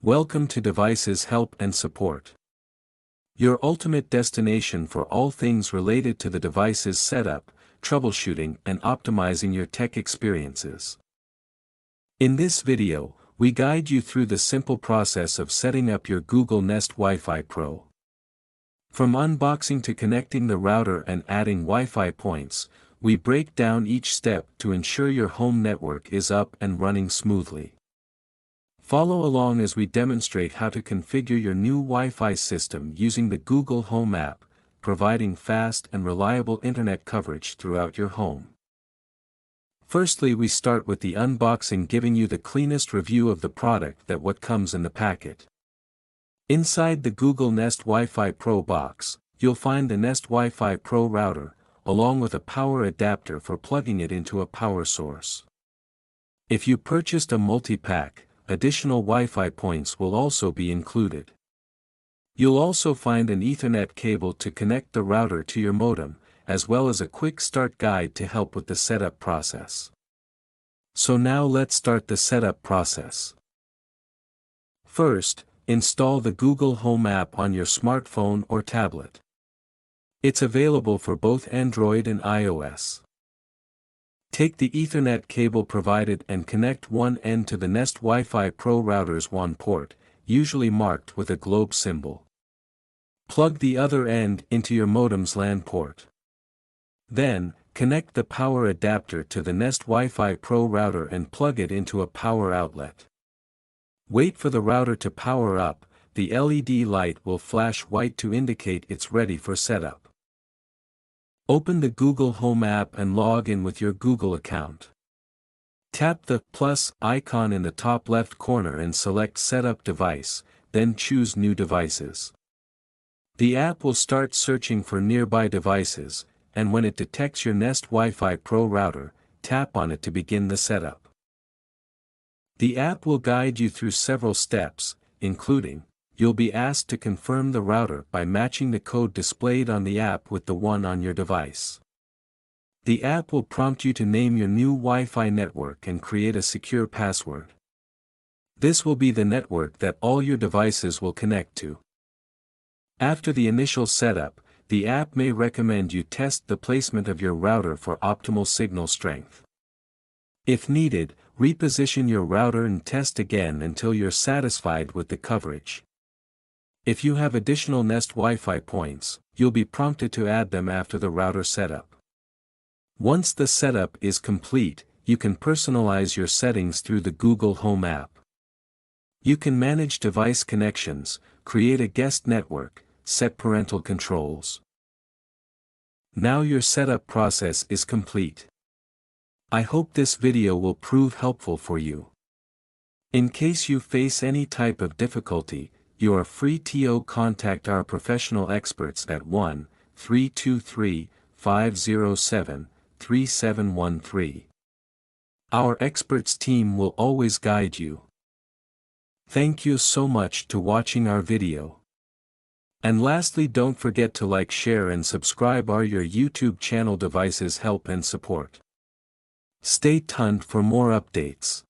Welcome to Devices Help and Support, your ultimate destination for all things related to the device's setup, troubleshooting and optimizing your tech experiences. In this video, we guide you through the simple process of setting up your Google Nest WiFi Pro. From unboxing to connecting the router and adding Wi-Fi points, we break down each step to ensure your home network is up and running smoothly. Follow along as we demonstrate how to configure your new Wi-Fi system using the Google Home app, providing fast and reliable internet coverage throughout your home. Firstly, we start with the unboxing, giving you the cleanest review of the product that what comes in the packet. Inside the Google Nest WiFi Pro box, you'll find the Nest WiFi Pro router, along with a power adapter for plugging it into a power source. If you purchased a multi-pack, additional Wi-Fi points will also be included. You'll also find an Ethernet cable to connect the router to your modem, as well as a quick start guide to help with the setup process. So now let's start the setup process. First, install the Google Home app on your smartphone or tablet. It's available for both Android and iOS. Take the Ethernet cable provided and connect one end to the Nest WiFi Pro router's WAN port, usually marked with a globe symbol. Plug the other end into your modem's LAN port. Then, connect the power adapter to the Nest WiFi Pro router and plug it into a power outlet. Wait for the router to power up. The LED light will flash white to indicate it's ready for setup. Open the Google Home app and log in with your Google account. Tap the plus icon in the top left corner and select Setup Device, then choose New Devices. The app will start searching for nearby devices, and when it detects your Nest WiFi Pro router, tap on it to begin the setup. The app will guide you through several steps, including, you'll be asked to confirm the router by matching the code displayed on the app with the one on your device. The app will prompt you to name your new Wi-Fi network and create a secure password. This will be the network that all your devices will connect to. After the initial setup, the app may recommend you test the placement of your router for optimal signal strength. If needed, reposition your router and test again until you're satisfied with the coverage. If you have additional Nest Wi-Fi points, you'll be prompted to add them after the router setup. Once the setup is complete, you can personalize your settings through the Google Home app. You can manage device connections, create a guest network, set parental controls. Now your setup process is complete. I hope this video will prove helpful for you. In case you face any type of difficulty, you are free to contact our professional experts at 1-323-507-3713. Our experts team will always guide you. Thank you so much for watching our video. And lastly, don't forget to like, share and subscribe our your YouTube channel Devices Help and Support. Stay tuned for more updates.